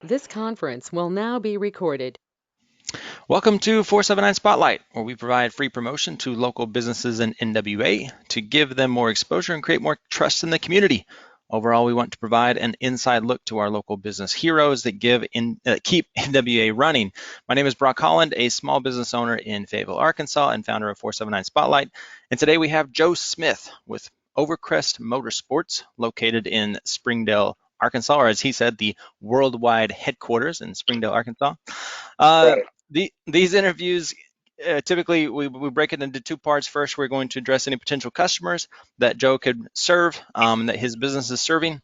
This conference will now be recorded. Welcome to 479 Spotlight, where we provide free promotion to local businesses in NWA to give them more exposure and create more trust in the community. Overall, we want to provide an inside look to our local business heroes that keep NWA running. My name is Brock Holland, a small business owner in Fayetteville, Arkansas, and founder of 479 Spotlight. And today we have Joe Smith with Overcrest Motorsports, located in Springdale, Arkansas, or as he said, the worldwide headquarters in Springdale, Arkansas. Uh, Right. these interviews, typically we break it into two parts. First, we're going to address any potential customers that Joe could serve, that his business is serving,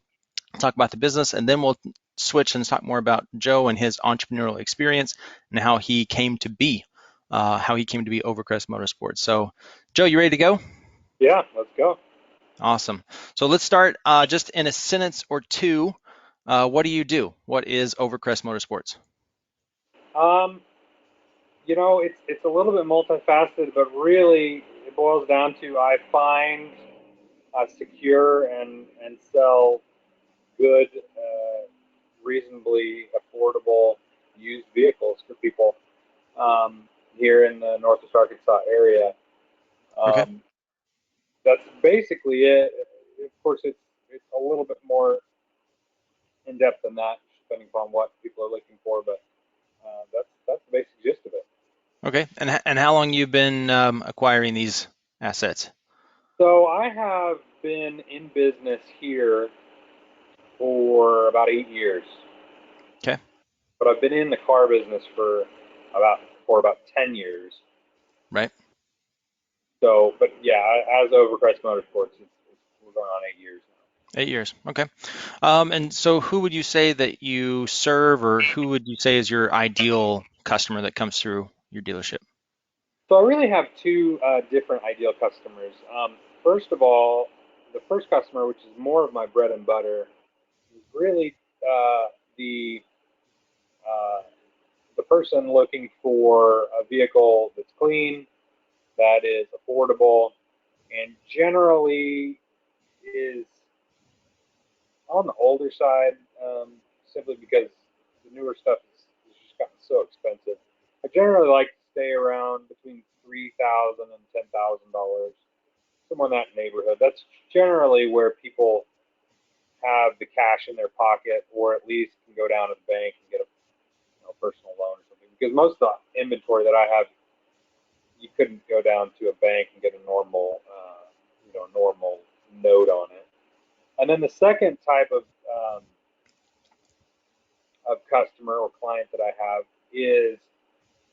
talk about the business, and then we'll switch and talk more about Joe and his entrepreneurial experience and how he came to be Overcrest Motorsports. So, Joe, you ready to go? Yeah, let's go. Awesome. So let's start just in a sentence or two. What do you do? What is Overcrest Motorsports? Um, it's a little bit multifaceted, but really it boils down to I find, secure and sell good, reasonably affordable used vehicles for people here in the Northwest Arkansas area. Okay. Um, that's basically it. Of course, it's a little bit more in depth than that, depending upon what people are looking for. But that's the basic gist of it. Okay. And how long you've been acquiring these assets? So I have been in business here for about 8 years, Okay. but I've been in the car business about 10 years. Right. So, but yeah, as Overcrest Motorsports, we're going on 8 years 8 years. Okay. And so who would you say that you serve, or who would you say is your ideal customer that comes through your dealership? now. So I really have two different ideal customers. First of all, the first customer, which is more of my bread and butter, is really the uh, the person looking for a vehicle that's clean, that is affordable, and generally is on the older side, simply because the newer stuff is just gotten so expensive. I generally like to stay around between $3,000 and $10,000, somewhere in that neighborhood. That's generally where people have the cash in their pocket, or at least can go down to the bank and get a personal loan or something. Because most of the inventory that I have, you couldn't go down to a bank and get a normal note on it. And then the second type of customer or client that I have is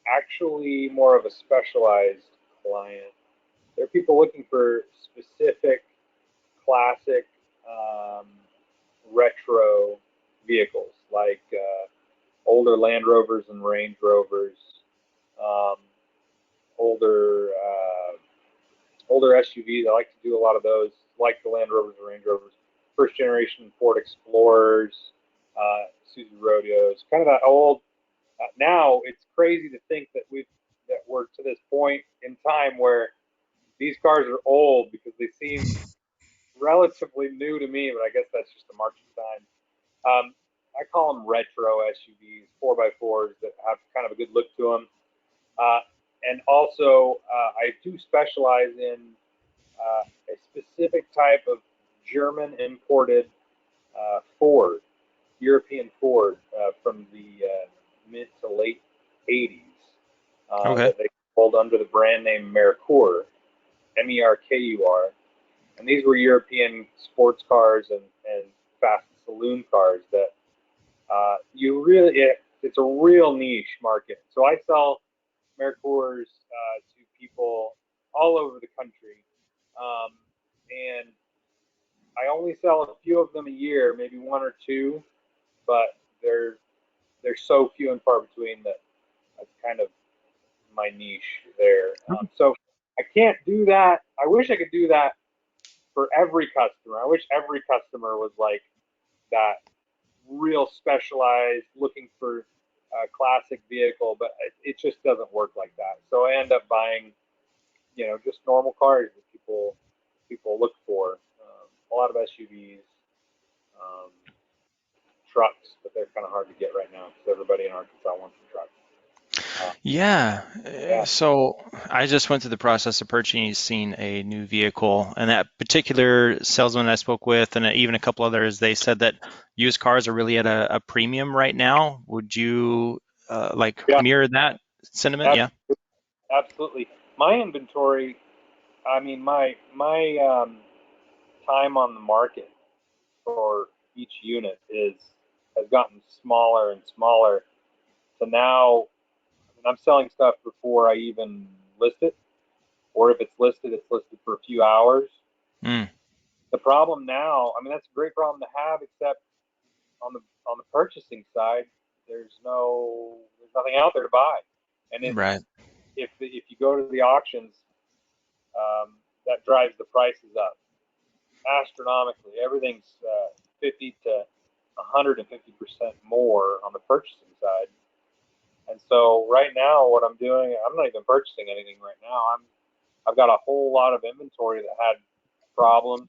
actually more of a specialized client. There are people looking for specific classic um, retro vehicles, like older Land Rovers and Range Rovers, um, older older SUVs. I like to do a lot of those, like the Land Rovers and Range Rovers. First generation Ford Explorers, Isuzu Rodeos, kind of that old. Now it's crazy to think that we're to this point in time where these cars are old because they seem relatively new to me, but I guess that's just the march of time. I call them retro SUVs, 4x4s that have kind of a good look to them. And also, I do specialize in a specific type of German imported Ford, European Ford from the mid to late 80s Okay. that they sold under the brand name Merkur, Merkur. And these were European sports cars and fast saloon cars that it's a real niche market. So I sell Mercurs to people all over the country. Um, and I only sell a few of them a year, maybe one or two, but they're so few and far between that that's kind of my niche there. So I can't do that. I wish I could do that for every customer. I wish every customer was like that, real specialized, looking for a classic vehicle, but it just doesn't work like that. So I end up buying, just normal cars that people look for. A lot of SUVs, um, trucks, but they're kind of hard to get right now because everybody in Arkansas wants a truck. Yeah. Yeah. So I just went through the process of purchasing a new vehicle, and that particular salesman I spoke with, and even a couple others, they said that used cars are really at a premium right now. Would you like Yeah. mirror that sentiment? Ab- Yeah. Absolutely. My inventory, I mean, my time on the market for each unit has gotten smaller and smaller. So now, I mean, I'm selling stuff before I even list it, or if it's listed for a few hours. Mm, The problem now, I mean, that's a great problem to have, except on the purchasing side, there's nothing out there to buy, and right. it's if you go to the auctions, that drives the prices up astronomically. Everything's 50 to 150% more on the purchasing side. And so right now, what I'm doing, I'm not even purchasing anything right now. I've got a whole lot of inventory that had problems,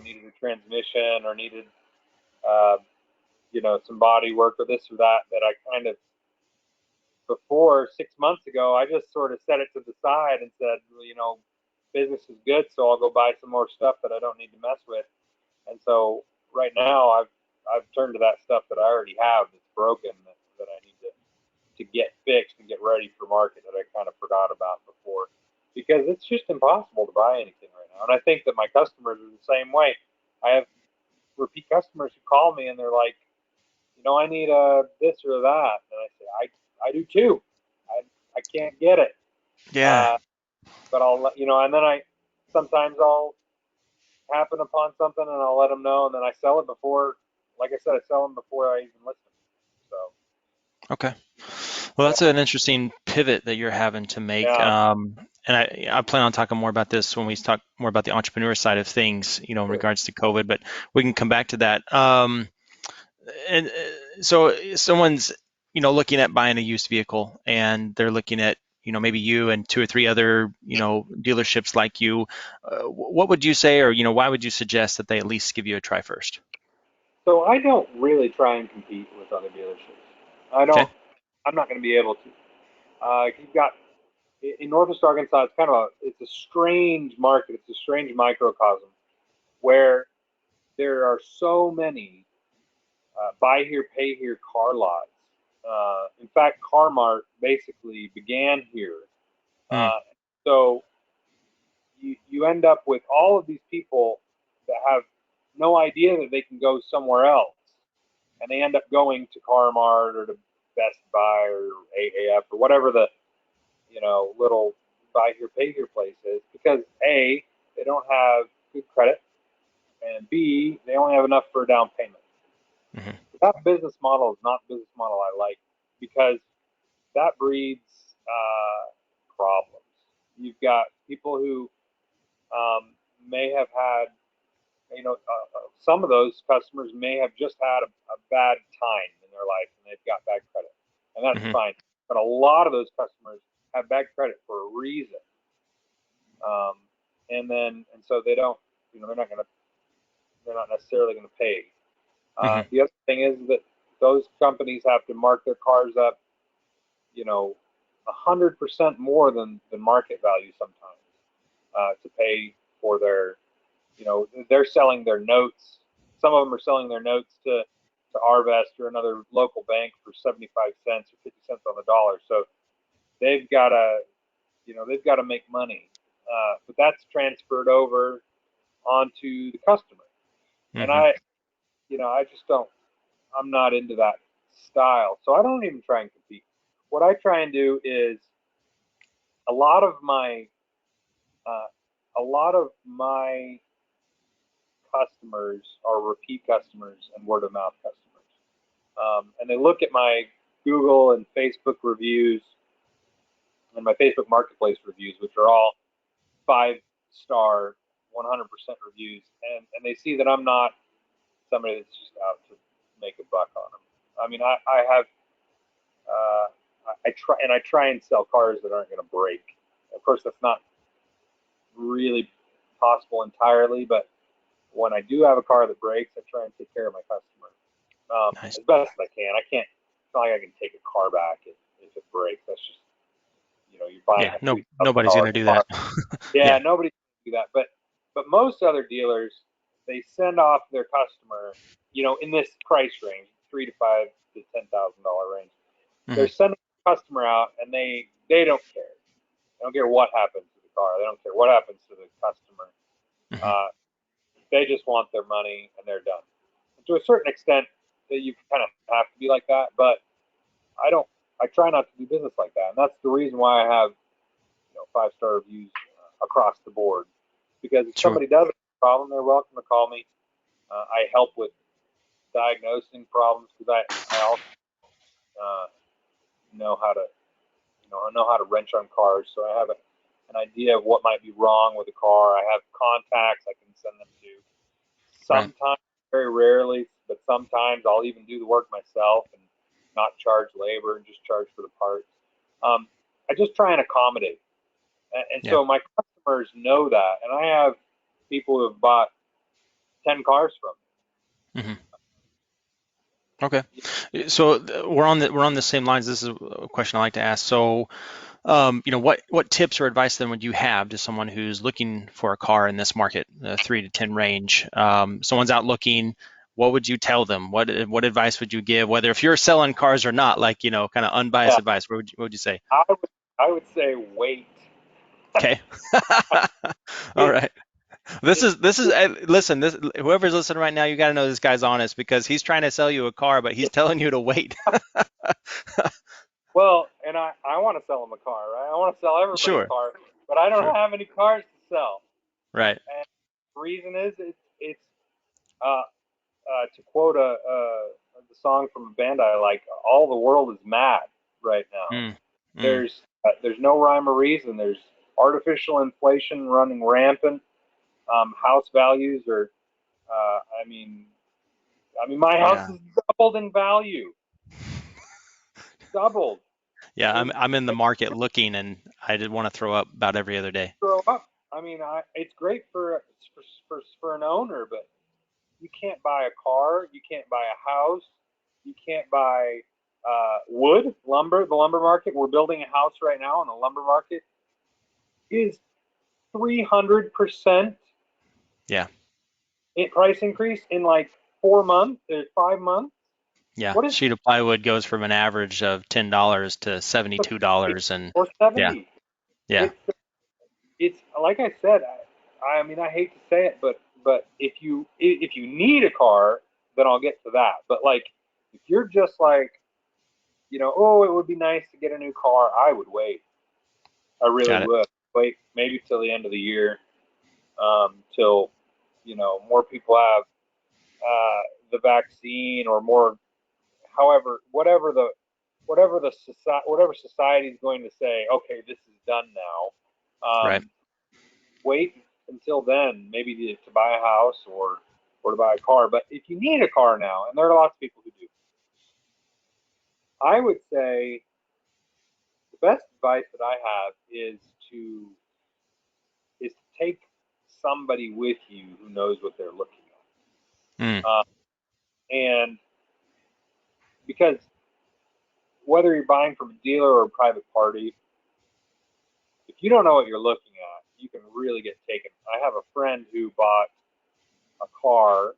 needed a transmission or needed, uh, some body work or this or that. That I kind of before 6 months ago, I just sort of set it to the side and said, well, business is good, so I'll go buy some more stuff that I don't need to mess with. And so right now, I've turned to that stuff that I already have that's broken that I need to get fixed and get ready for market that I kind of forgot about before, because it's just impossible to buy anything right now. And I think that my customers are the same way. I have repeat customers who call me and they're like, I need a this or that, and I say, I do too. I can't get it, Yeah. uh, but I'll let and then sometimes I'll happen upon something and I'll let them know, and then I sell it before, like I said, I sell them before I even list them. So Okay. Well, yeah, that's an interesting pivot that you're having to make. yeah, And I plan on talking more about this when we talk more about the entrepreneur side of things, in sure. regards to COVID, but we can come back to that. And so someone's, looking at buying a used vehicle, and they're looking at, maybe you and two or three other, dealerships like you. What would you say, or, why would you suggest that they at least give you a try first? So I don't really try and compete with other dealerships. I Okay. don't. I'm not going to be able to. You've got in Northwest Arkansas. It's a strange market. It's a strange microcosm where there are so many buy here, pay here car lots. In fact, CarMart basically began here. Hmm. Uh, so you end up with all of these people that have no idea that they can go somewhere else, and they end up going to CarMart or to Best Buy or AAF or whatever the little buy here pay here place is, because A, they don't have good credit, and B, they only have enough for a down payment. Hmm. That business model is not the business model I like, because that breeds problems. You've got people who may have had, some of those customers may have just had a bad time in their life and they've got bad credit, and that's Hmm. fine. But a lot of those customers have bad credit for a reason, um, and so they don't, they're not necessarily going to pay. Hmm. The other thing is that those companies have to mark their cars up, 100% more than market value sometimes, to pay for their, they're selling their notes. Some of them are selling their notes to Arvest or another local bank for 75 cents or 50 cents on the dollar. So they've got to, they've got to make money, but that's transferred over onto the customer. And Hmm. I just don't. I'm not into that style, so I don't even try and compete. What I try and do is a lot of my uh, a lot of my customers are repeat customers and word of mouth customers, and they look at my Google and Facebook reviews and my Facebook Marketplace reviews, which are all 5-star, 100% reviews, and they see that I'm not somebody that's just out to make a buck on them. I mean, I have uh, I try and sell cars that aren't going to break. Of course, that's not really possible entirely, but when I do have a car that breaks, I try and take care of my customer. Nice. as best as I can. I can't. It's not like I can take a car back if it breaks. That's just, you're buying Yeah, a no, nobody's $3,000 gonna do car. that. Yeah, Yeah. nobody can do that. But most other dealers, they send off their customer, in this price range, $3,000 to $10,000 range. They're Hmm. sending the customer out, and they don't care. They don't care what happens to the car. They don't care what happens to the customer. Hmm. Uh, they just want their money, and they're done. And to a certain extent, that you kind of have to be like that. But I don't. I try not to do business like that, and that's the reason why I have 5-star reviews across the board. Because if Sure. somebody does have a problem, they're welcome to call me. I help with diagnosing problems because I also uh, know how to I know how to wrench on cars, so I have an idea of what might be wrong with the car. I have contacts I can send them to. Right. Sometimes, very rarely, but sometimes I'll even do the work myself and not charge labor and just charge for the parts. I just try and accommodate. And Yeah. so my customers know that, and I have people who have bought 10 cars from Hmm. Okay. me. So we're on the same lines. This is a question I like to ask. So, what tips or advice then would you have to someone who's looking for a car in this market, the 3 to 10 range? Someone's out looking. What would you tell them? What advice would you give? Whether if you're selling cars or not, like kind of unbiased Yeah, advice. What would you say? I would say wait. Okay. All It, right. This is it, listen. This whoever's listening right now, you got to know this guy's honest because he's trying to sell you a car, but he's telling you to wait. well, and I want to sell them a car, right? I want to sell everybody a Sure. car, but I don't Sure. have any cars to sell. Right. And the reason is it's uh, to quote the song from a band I like, all the world is mad right now. Mm. Mm. There's no rhyme or reason. There's artificial inflation running rampant. House values are, I mean, my house Yeah. is doubled in value, doubled. Yeah. I'm There's I'm in the market looking, and I did want to throw up about every other day. grow up. It's great for an owner, but you can't buy a car, you can't buy a house, you can't buy wood, lumber. The lumber market. We're building a house right now, and the lumber market is 300% Yeah. price increase in like 4 months or 5 months. Yeah. What is Sheet of plywood goes from an average of $10 to $72, and or yeah. 70? Yeah. It's it's like I said. I hate to say it, but if you need a car, then I'll get to that. But like if you're just like oh, it would be nice to get a new car, I would wait. I really Got it. would wait maybe till the end of the year, till more people have the vaccine or more. However, whatever society is going to say, okay, this is done now. Right. Wait until then, maybe to buy a house or to buy a car. But if you need a car now, and there are lots of people who do, I would say the best advice that I have to is to take somebody with you who knows what they're looking Mm. at. And because whether you're buying from a dealer or a private party, if you don't know what you're looking at, you can really get taken. I have a friend who bought a car.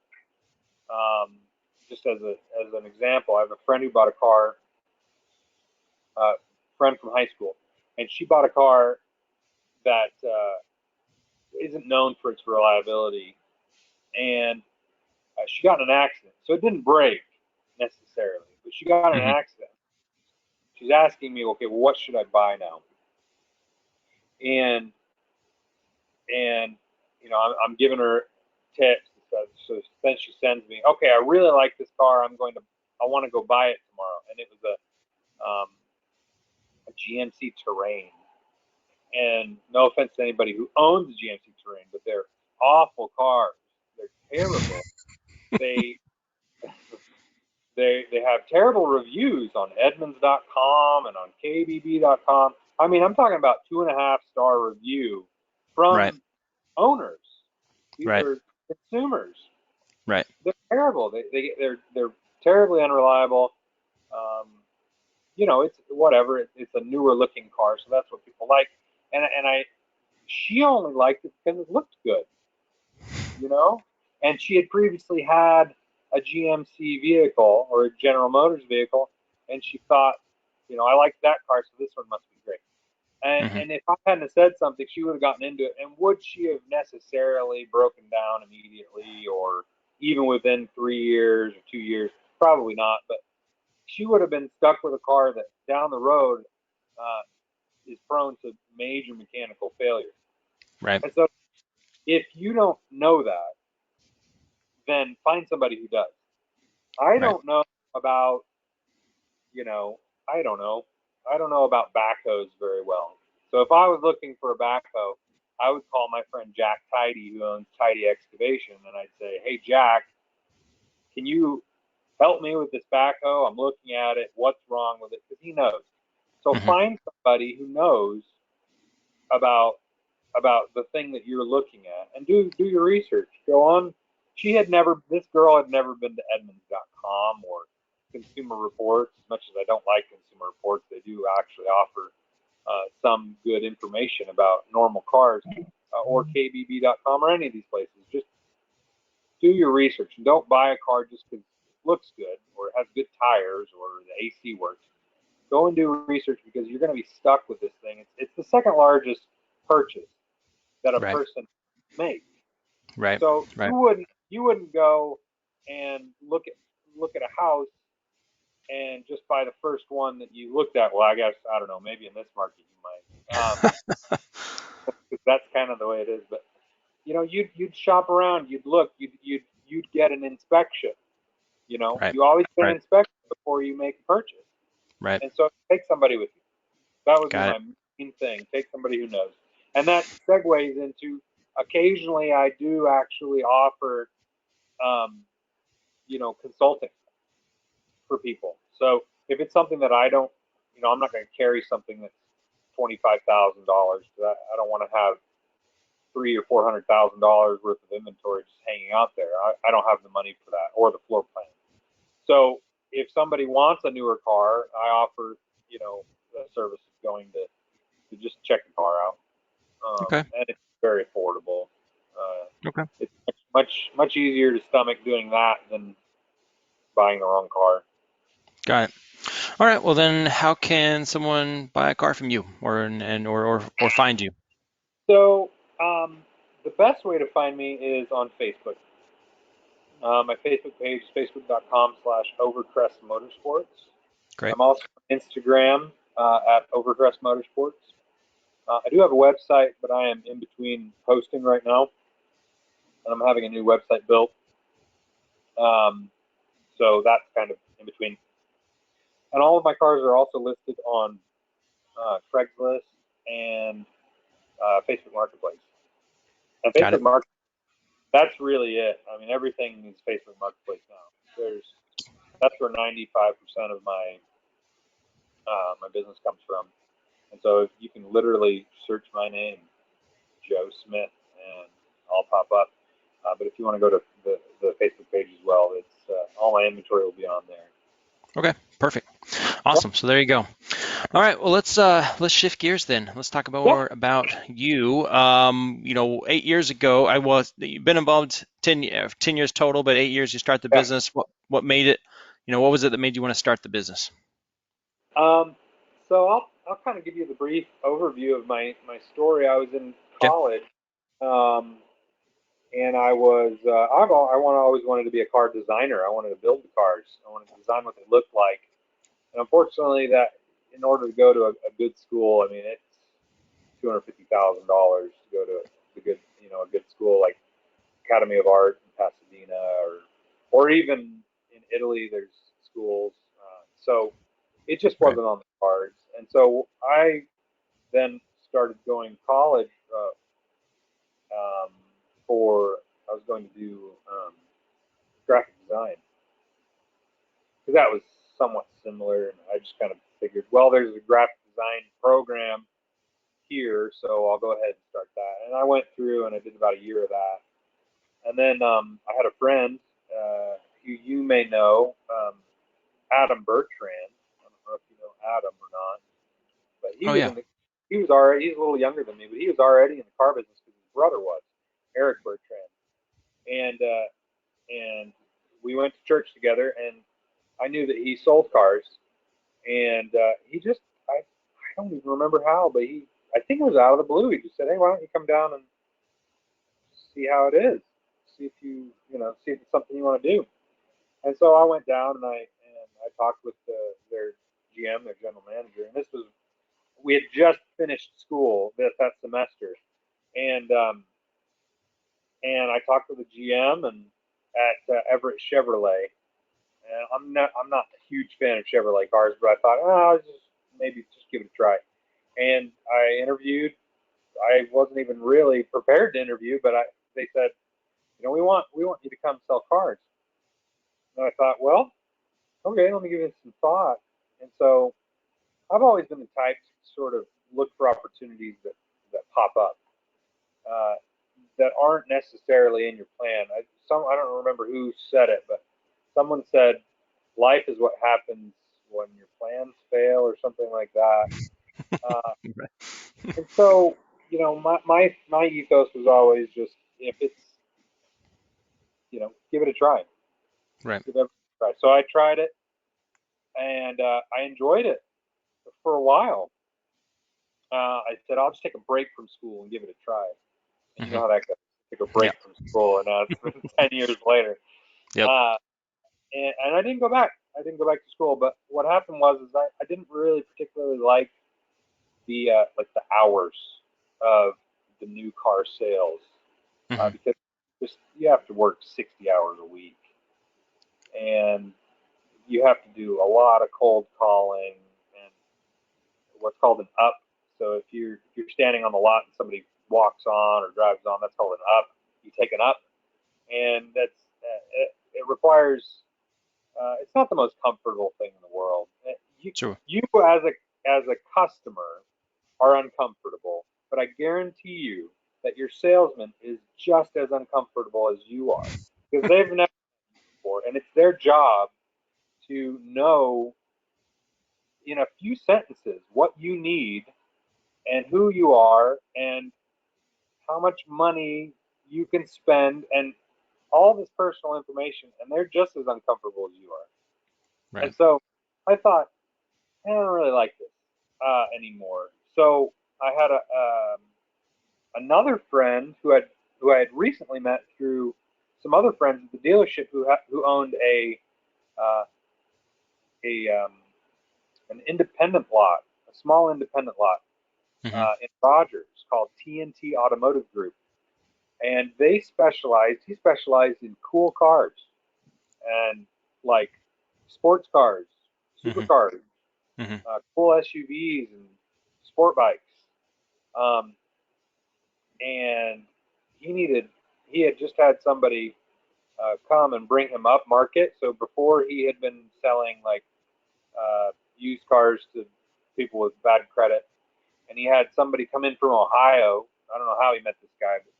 Just as an example, I have a friend who bought a car, friend from high school, and she bought a car that isn't known for its reliability, and she got in an accident. So it didn't break necessarily, but she got in an Hmm. accident. She's asking me, okay, well, what should I buy now? And I'm giving her tips. So then she sends me, okay, I really like this car. I want to go buy it tomorrow. And it was a GMC Terrain. And no offense to anybody who owns a GMC Terrain, but they're awful cars. They're terrible. They they have terrible reviews on Edmunds.com and on KBB.com. I'm talking about 2.5-star review Right. from owners. These Right. are consumers. Right. They're terrible. They're terribly unreliable. Um, you know, it's whatever. It's a newer looking car, so that's what people like. And she only liked it because it looked good, you know. And she had previously had a GMC vehicle or a General Motors vehicle, and she thought, you know, I like that car, so this one must be great. Hmm. And if I hadn't have said something, she would have gotten into it. And would she have necessarily broken down immediately, or even within 3 years or 2 years? Probably not. But she would have been stuck with a car that down the road uh, is prone to major mechanical failure. Right. And so, if you don't know that, then find somebody who does. I Right. don't know about, you know, I don't know. I don't know about backhoes very well. So if I was looking for a backhoe, I would call my friend Jack Tidy, who owns Tidy Excavation, and I'd say, "Hey Jack, can you help me with this backhoe? I'm looking at it. What's wrong with it?" Because he knows. So Hmm. find somebody who knows about the thing that you're looking at, and do your research. Go on. This girl had never been to Edmunds.com or Consumer Reports. As much as I don't like Consumer Reports, they do actually offer some good information about normal cars, or KBB.com or any of these places. Just do your research and don't buy a car just because it looks good or it has good tires or the AC works. Go and do research because you're going to be stuck with this thing. It's the second largest purchase that a Right. person makes. Right. So Right. you wouldn't go and look at a house and just buy the first one that you looked at. Well, I guess I don't know. Maybe in this market you might, because that's kind of the way it is. But you know, you'd shop around, you'd look, you'd get an inspection. You know, Right. you always get an Right. inspection before you make a purchase. Right. And so take somebody with you. That would be Got it. my main thing. Take somebody who knows. And that segues into occasionally I do actually offer, um, you know, consulting for people. So if it's something that I don't, you know, I'm not going to carry something that's $25,000. I don't want to have $300,000 or $400,000 worth of inventory just hanging out there. I don't have the money for that or the floor plan. So if somebody wants a newer car, I offer, you know, the service of going to just check the car out, Okay. and it's very affordable. Okay. It's much easier to stomach doing that than buying the wrong car. Got it. All right. Well, then, how can someone buy a car from you, or find you? So the best way to find me is on Facebook. My Facebook page is facebook.com/Overcrest Motorsports. Great. I'm also on Instagram at Overcrest Motorsports. I do have a website, but I am in between posting right now, and I'm having a new website built. Um, so that's kind of in between. And all of my cars are also listed on Craigslist and Facebook Marketplace. And Got Facebook it. Market, that's really it. I mean, everything is Facebook Marketplace now. That's where 95% of my business comes from. And so you can literally search my name, Joe Smith, and I'll pop up. But if you want to go to the Facebook page as well, it's all my inventory will be on there. Okay. Perfect. Yep. Awesome. So there you go. All right. Well, let's shift gears then. Let's talk about Yeah. more about you. You know, 8 years ago, you've been involved 10 years total, but 8 years you start the Yeah. business. What made it? You know, what was it that made you want to start the business? Um, so I'll kind of give you the brief overview of my story. I was in Okay. college, um, and always wanted to be a car designer. I wanted to build the cars. I wanted to design what they looked like. And unfortunately, that in order to go to a good school, I mean, it's $250,000 to go to a good school like Academy of Art in Pasadena, or even in Italy. There's schools, so it just Right. wasn't on the cards. And so I then started going to college um, for I was going to do graphic design because that was somewhat similar. And I just kind of figured, well, there's a graphic design program here, so I'll go ahead and start that. And I went through and I did about a year of that. And then I had a friend. who you may know, Adam Bertrand. I don't know if you know Adam or not, but Oh yeah. he was already, he's a little younger than me, but he was already in the car business because his brother was, Eric Bertrand. And we went to church together, and I knew that he sold cars, and he just, I don't even remember how, but I think it was out of the blue. He just said, "Hey, why don't you come down and see how it is? See if see if it's something you want to do." And so I went down and I talked with their GM, their general manager, and we had just finished school that semester, and I talked to the GM and at Everett Chevrolet. And I'm not a huge fan of Chevrolet cars, but I thought, oh, maybe just give it a try. And I interviewed. I wasn't even really prepared to interview, but they said, we want you to come sell cars. And I thought, well, okay, let me give it some thought. And so I've always been the type to sort of look for opportunities that pop up uh, that aren't necessarily in your plan. I don't remember who said it, but someone said life is what happens when your plans fail or something like that. Uh, and so, my ethos was always just, if it's, give it a try. Right. Give it a try. So I tried it, and I enjoyed it for a while. I said, I'll just take a break from school and give it a try. And you Mm-hmm. know how that goes. Take a Yeah. break from school, and now it's been 10 years later. Yep. Uh, and I didn't go back. I didn't go back to school. But what happened was I didn't really particularly like the hours of the new car sales Mm-hmm. because you have to work 60 hours a week, and you have to do a lot of cold calling and what's called an up. So if you're standing on the lot and somebody walks on or drives on, that's called an up. You take an up, and it requires. It's not the most comfortable thing in the world. Sure. You as a customer are uncomfortable, but I guarantee you that your salesman is just as uncomfortable as you are because they've never done it before, and it's their job to know in a few sentences what you need and who you are and how much money you can spend and all this personal information, and they're just as uncomfortable as you are. And Right. so I thought, I don't really like this anymore. So I had another friend who I had recently met through some other friends at the dealership who owned uh, a an independent lot, a small independent lot Mm-hmm. in Rogers called TNT Automotive Group, and he specialized in cool cars and like sports cars, Mm-hmm. supercars, Mm-hmm. cool SUVs, and sport bikes. Um, and he had just had somebody come and bring him up market. So before he had been selling like used cars to people with bad credit, and he had somebody come in from Ohio. I don't know how he met this guy, but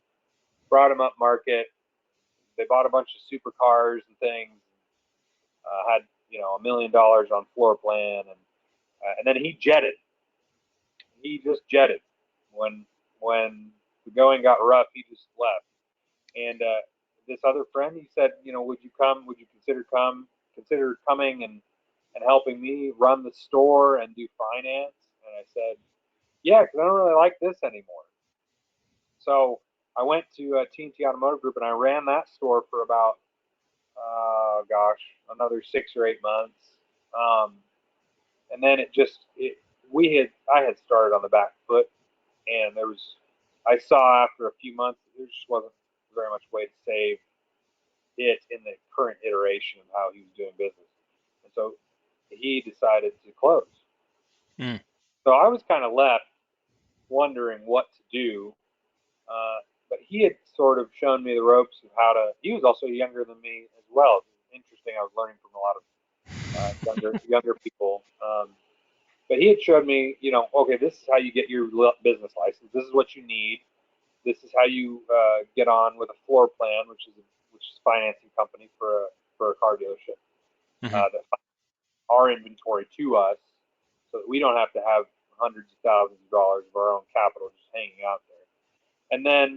brought him up market. They bought a bunch of supercars and things. Had $1 million on floor plan, and then he jetted. He just jetted when the going got rough. He just left. And this other friend, he said, would you come? Would you consider coming and helping me run the store and do finance? And I said, yeah, because I don't really like this anymore. So I went to TNT Automotive Group and I ran that store for about, another 6 or 8 months. Um, and then I had started on the back foot, and I saw after a few months there just wasn't very much way to save it in the current iteration of how he was doing business. And so he decided to close. Mm. So I was kind of left wondering what to do. Uh, but he had sort of shown me the ropes of how to. He was also younger than me as well. It was interesting. I was learning from a lot of younger people. But he had showed me, okay, this is how you get your business license. This is what you need. This is how you get on with a floor plan, which is financing company for for a car dealership Mm-hmm. that finds our inventory to us, so that we don't have to have hundreds of thousands of dollars of our own capital just hanging out there. And then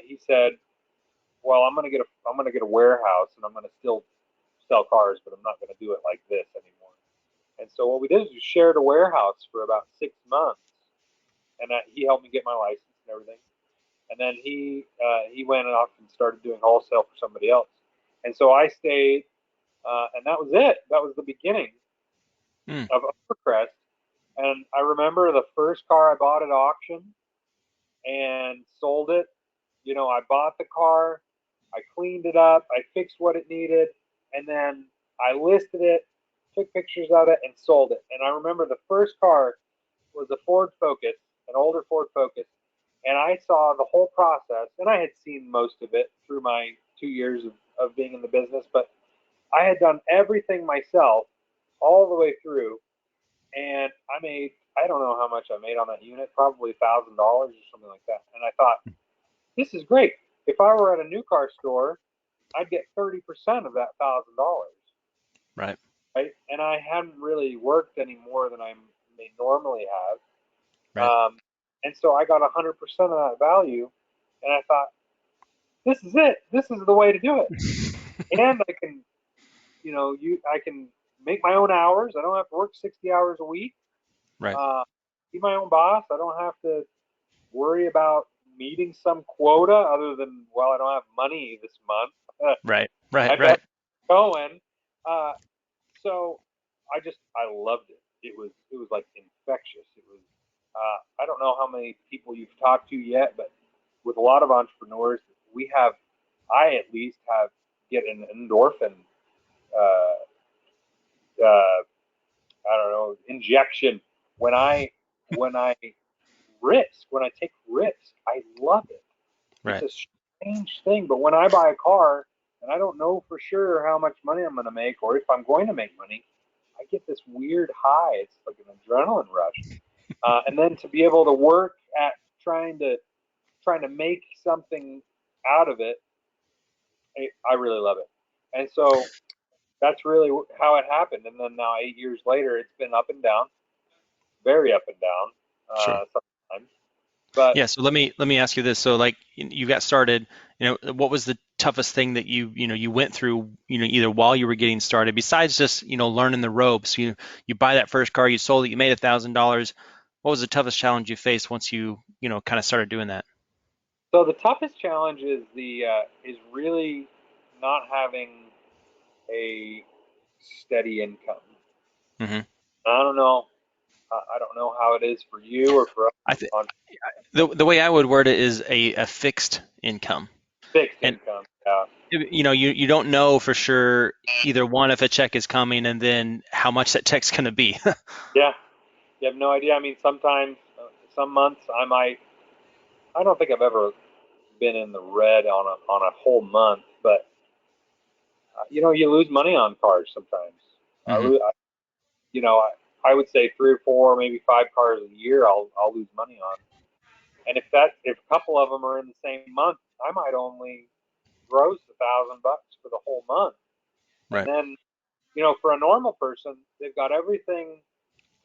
he said, "Well, I'm gonna get a warehouse, and I'm gonna still sell cars, but I'm not gonna do it like this anymore." And so what we did is we shared a warehouse for about 6 months, and he helped me get my license and everything. And then he went off and started doing wholesale for somebody else. And so I stayed, and that was it. That was the beginning Mm. of Overcrest. And I remember the first car I bought at auction and sold it. You know, I bought the car, I cleaned it up, I fixed what it needed, and then I listed it, took pictures of it, and sold it. And I remember the first car was a Ford Focus, an older Ford Focus, and I saw the whole process, and I had seen most of it through my 2 years of being in the business, but I had done everything myself all the way through, and I don't know how much I made on that unit, probably $1,000 or something like that. And I thought, this is great. If I were at a new car store, I'd get 30% of that $1,000, Right. right? And I hadn't really worked any more than I may normally have. Right. And so I got 100% of that value, and I thought, this is it. This is the way to do it. And I can, I can make my own hours. I don't have to work 60 hours a week. Right. Be my own boss. I don't have to worry about meeting some quota other than, well, I don't have money this month. Right. I Right. better Right. going. Uh, so I loved it. It was like infectious. It was I don't know how many people you've talked to yet, but with a lot of entrepreneurs, I at least get an endorphin, uh, I don't know, injection when I when I take risk. I love it. It's Right. a strange thing, but when I buy a car and I don't know for sure how much money I'm going to make or if I'm going to make money, I get this weird high. It's like an adrenaline rush, and then to be able to work at trying to make something out of it, I really love it. And so that's really how it happened. And then now 8 years later, it's been up and down, very up and down, Sure. sometimes. But Yeah. So let me ask you this. So like you got started, what was the toughest thing that you went through, either while you were getting started, besides just, learning the ropes? You buy that first car, you sold it, you made $1,000. What was the toughest challenge you faced once you kind of started doing that? so the toughest challenge is really not having a steady income. Hmm. I don't know. I don't know how it is for you or for us I think on the way I would word it is a fixed income. fixed And income. Yeah. you don't know for sure either one if a check is coming and then how much that check's going to be. Yeah. You have no idea. I mean, sometimes, some months I don't think I've ever been in the red on a whole month, but you lose money on cars sometimes. I, Hmm. lo- I I would say 3 or 4, maybe 5 cars a year I'll lose money on. And if a couple of them are in the same month, I might only gross $1,000 for the whole month. And Right. then, for a normal person, they've got everything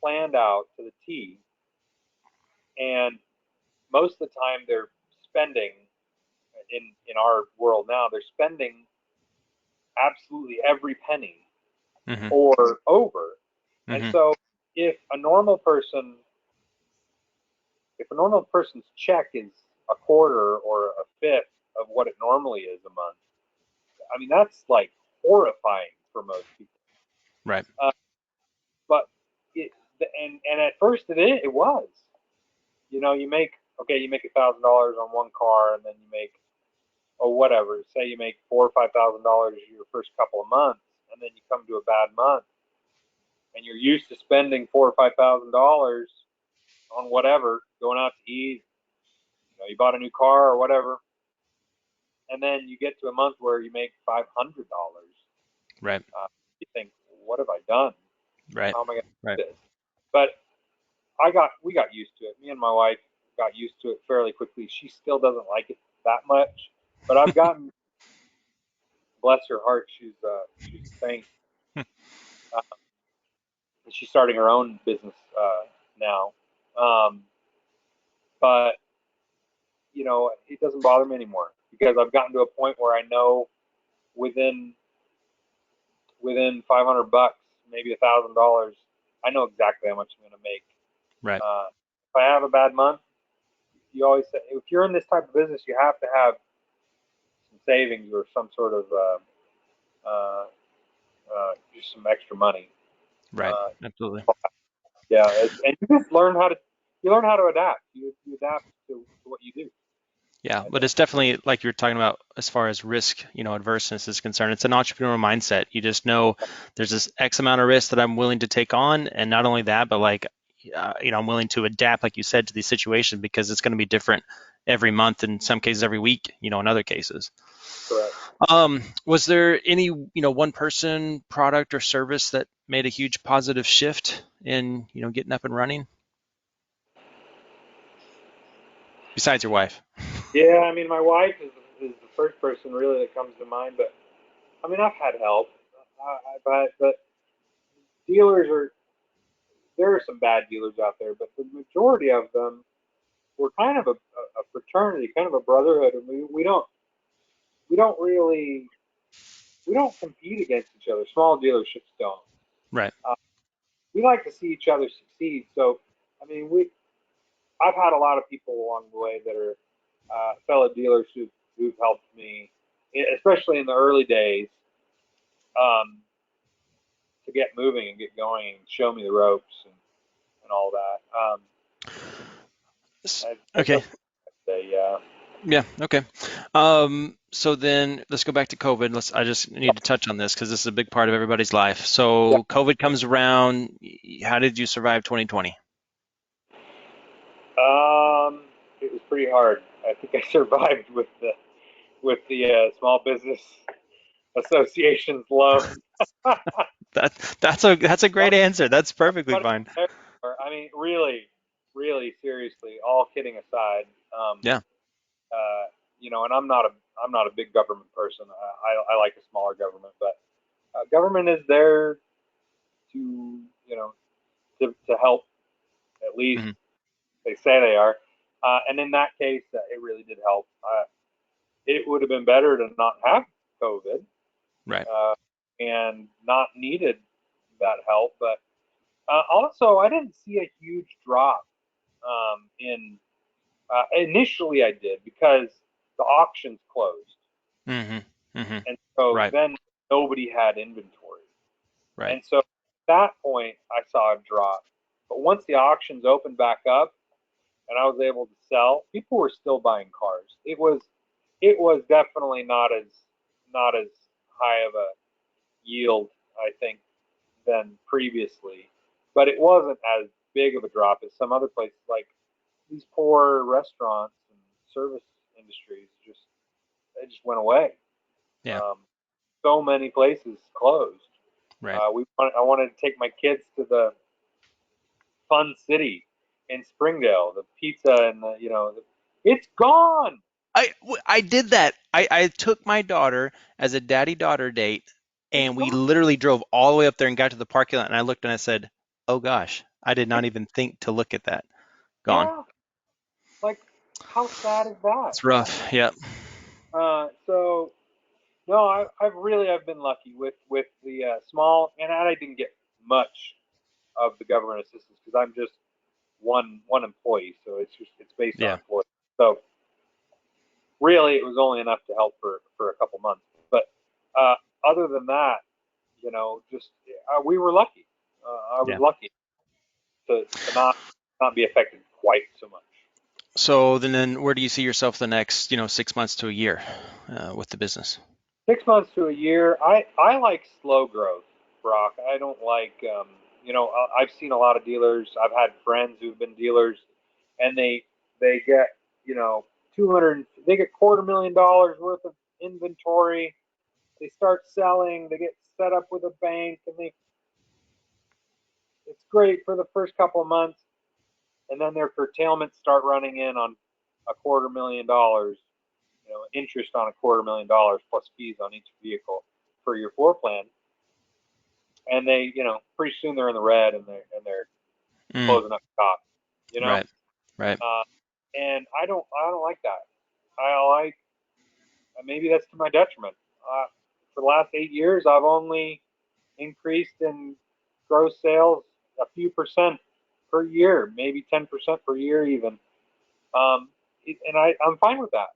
planned out to the T, and most of the time they're spending in our world now, they're spending absolutely every penny Hmm. or over. And Hmm. so if a normal person if a normal person's check is a quarter or a fifth of what it normally is a month, I mean that's like horrifying for most people. Right. Uh, but it and at first it was. You make $1,000 on one car, and then you make, or whatever. Say you make $4 or $5,000 your first couple of months, and then you come to a bad month, and you're used to spending $4 or $5,000 on whatever, going out to eat. You bought a new car or whatever, and then you get to a month where you make $500. Right. You think, what have I done? Right. How am I going Right. to do this? But we got used to it. Me and my wife got used to it fairly quickly. She still doesn't like it that much, but I've gotten bless her heart, she's a saint. Uh, she's starting her own business now. Um, but it doesn't bother me anymore because I've gotten to a point where I know within $500, maybe $1,000, I know exactly how much I'm going to make. Right. If I have a bad month, you always say if you're in this type of business, you have to have some savings or some sort of just some extra money. Right. Absolutely. Yeah, and you just learn how to adapt. You adapt to what you do. Yeah, but it's definitely like you're talking about as far as risk, adverseness is concerned. It's an entrepreneurial mindset. You just know there's this X amount of risk that I'm willing to take on, and not only that, but like, I'm willing to adapt, like you said, to the situation because it's going to be different every month, in some cases every week, in other cases. Correct. Was there any, one person, product, or service that made a huge positive shift in, getting up and running besides your wife? Yeah, I mean, my wife is the first person really that comes to mind, but I mean, I've had help, but dealers there are some bad dealers out there, but the majority of them we're kind of a fraternity, kind of a brotherhood, and we don't really we don't compete against each other. Small dealerships don't. Right. We like to see each other succeed. So, I mean, I've had a lot of people along the way that are fellow dealers who've helped me, especially in the early days, um, to get moving and get going and show me the ropes and all that. Okay. Yeah. Yeah. Okay. So then let's go back to COVID. I just need to touch on this because this is a big part of everybody's life. Yeah. So COVID comes around. How did you survive 2020? It was pretty hard. I think I survived with the Small Business Association's loan. That's a great answer. That's perfectly fine. I mean, really, really seriously, all kidding aside, Yeah. and I'm not a big government person. I like a smaller government, but government is there to to help. At least Hmm. they say they are. And in that case, it really did help. It would have been better to not have COVID Right. and not needed that help. But also, I didn't see a huge drop in. Initially, I did because the auctions closed, Hmm. Hmm. and so Right. then nobody had inventory. Right. And so at that point, I saw a drop. But once the auctions opened back up and I was able to sell, people were still buying cars. It was definitely not as high of a yield, I think, than previously, but it wasn't as big of a drop as some other places like these poor restaurants and service industries they just went away. Yeah. Um, so many places closed. Right. I wanted to take my kids to the Fun City in Springdale, the pizza and it's gone. I did that. I took my daughter as a daddy-daughter date, It's and we gone. literally drove all the way up there and got to the parking lot, and I looked and I said, "Oh gosh, I did not even think to look at that. Gone." Yeah, like how sad is that? It's rough. Yeah. So no, I've been lucky with the small, and I didn't get much of the government assistance because I'm just one employee, so it's based on Yeah. employees. So really, it was only enough to help for a couple months. But uh, other than that, just we were lucky. I was Yeah. lucky to not be affected quite so much. So then where do you see yourself the next, 6 months to a year with the business? 6 months to a year. I like slow growth, Brock. I don't like I've seen a lot of dealers. I've had friends who've been dealers, and they get 200. They get $250,000 worth of inventory. They start selling. They get set up with a bank, and it's great for the first couple of months, and then their curtailments start running in on $250,000, interest on $250,000 plus fees on each vehicle for your floor plan, and they, pretty soon they're in the red and they're Mm, closing up shop, right. Right. uh, and I don't like that. I like, maybe that's to my detriment. For the last 8 years, I've only increased in gross sales a few percent per year, maybe 10% per year even. Um, and I'm fine with that.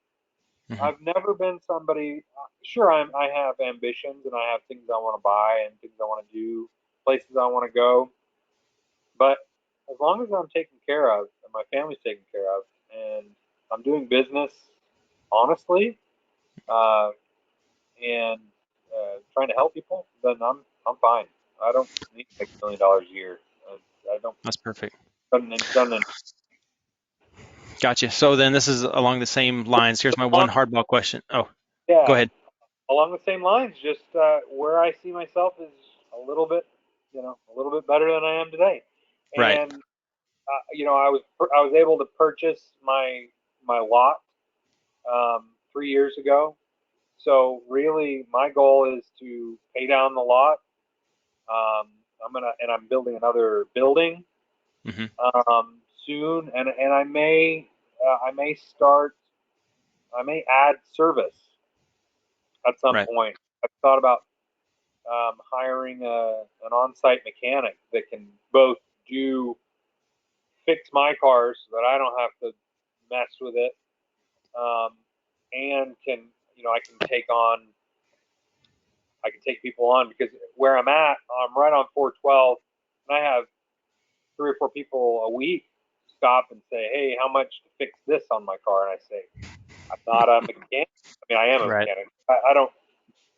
Hmm. I've never been somebody. Sure, I have ambitions and I have things I want to buy and things I want to do, places I want to go. But as long as I'm taken care of and my family's taken care of, and I'm doing business honestly, uh, and trying to help people, then I'm fine. I don't need to make $1 million a year. I don't. That's perfect. Done. Gotcha. So then this is along the same lines. Here's my one hardball question. Oh, go Yeah, ahead. along the same lines, just where I see myself is a little bit, a little bit better than I am today. Right. And I was able to purchase my lot 3 years ago. So really, my goal is to pay down the lot. I'm building another building Hmm. soon, and I may start, I may add service at some Right. point. I've thought about hiring an on-site mechanic that can both do fix my cars so that I don't have to mess with it, um, and I can take people on, because where I'm at, I'm right on 412, and I have 3 or 4 people a week stop and say, "Hey, how much to fix this on my car?" And I say, "I'm not a mechanic. I mean, I am a Right. mechanic. I don't.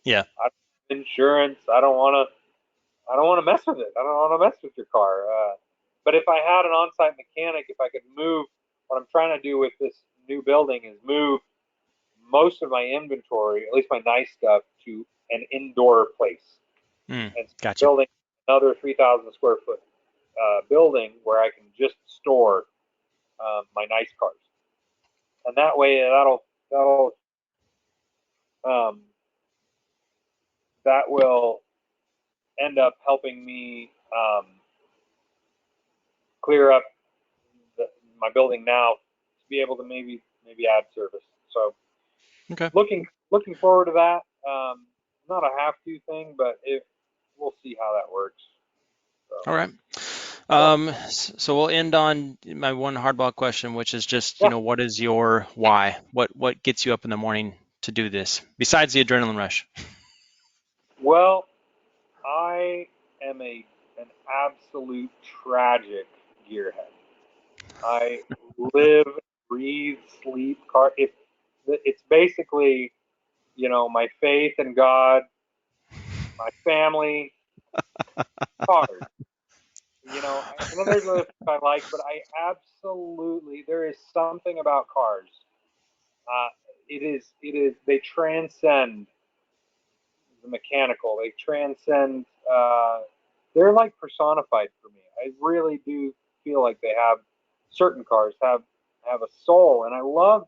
Yeah. I don't have insurance. I don't want to. I don't want to mess with it. I don't want to mess with your car." But if I had an on-site mechanic, if I could move, what I'm trying to do with this new building is move most of my inventory, at least my nice stuff, to an indoor place, Mm, and gotcha. building another 3,000 square foot building where I can just store my nice cars, and that way um, that will end up helping me clear up the, my building now to be able to maybe add service. So Okay. looking forward to that. Not a have to thing, but if we'll see how that works. So All right. yeah, So we'll end on my one hardball question, which is just, yeah. what is your why? What gets you up in the morning to do this besides the adrenaline rush? Well, I am an absolute tragic gearhead. I live, breathe, sleep car. It's basically, my faith in God, my family, cars. And then there's other things I like, but there is something about cars. Uh, they transcend the mechanical. They transcend, they're like personified for me. I really do feel like certain cars have a soul, and I love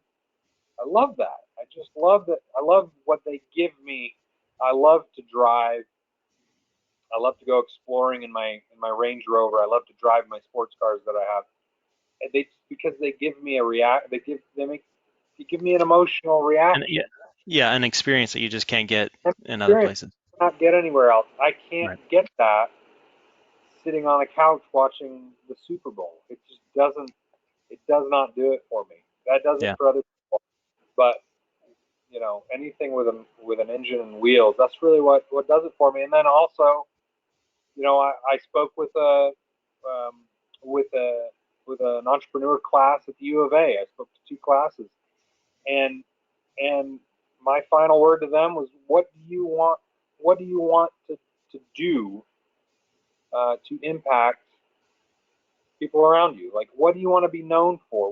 that. I just love that. I love what they give me. I love to drive. I love to go exploring in my Range Rover. I love to drive my sports cars that I have. And because they give me a react. They give me an emotional And yeah, reaction. yeah, an experience that you just can't get An in other experience places. I cannot get anywhere else. I can't Right. get that sitting on a couch watching the Super Bowl. It just doesn't. It does not do it for me. That does it Yeah. for other people, but anything with an engine and wheels, that's really what does it for me. And then also, I spoke um, with a with an entrepreneur class at the U of A. I spoke to 2 classes, and and my final word to them was, "What do you want? What do you want to do to impact people around you? Like, what do you want to be known for?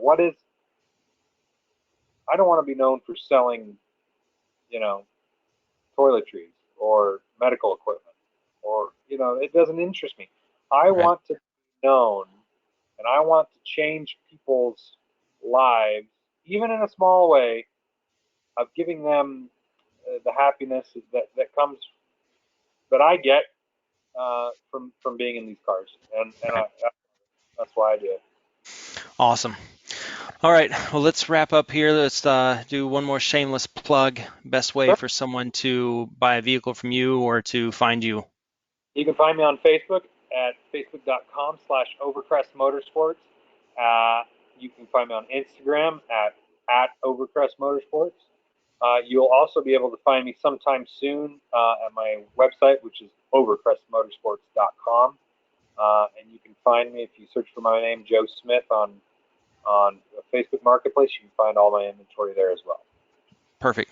I don't want to be known for selling, you know, toiletries or medical equipment, or it doesn't interest me. I Right. want to be known, and I want to change people's lives, even in a small way, giving them the happiness that comes that I get from being in these cars, and Right. that's why I do it. Awesome. All right, well, let's wrap up here. Let's do one more shameless plug. Best way Sure. for someone to buy a vehicle from you or to find you. You can find me on Facebook at facebook.com/Overcrest Motorsports. You can find me on Instagram at Overcrest Motorsports. You'll also be able to find me sometime soon at my website, which is overcrestmotorsports.com. And you can find me if you search for my name, Joe Smith, on Facebook Marketplace. You can find all my inventory there as well. Perfect.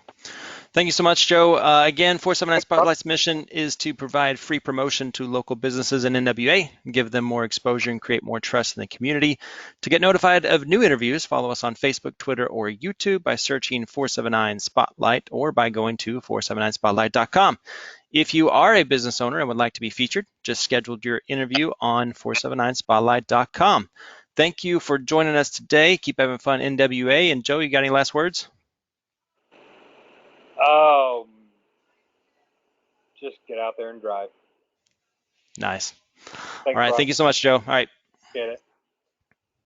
Thank you so much, Joe. Again, 479 Spotlight's mission is to provide free promotion to local businesses in NWA, give them more exposure and create more trust in the community. To get notified of new interviews, follow us on Facebook, Twitter, or YouTube by searching 479 Spotlight or by going to 479spotlight.com. If you are a business owner and would like to be featured, just schedule your interview on 479spotlight.com. Thank you for joining us today. Keep having fun, NWA. And Joe, you got any last words? Just get out there and drive. Nice. All Thanks, right. Ross. Thank you so much, Joe. All right. Get it.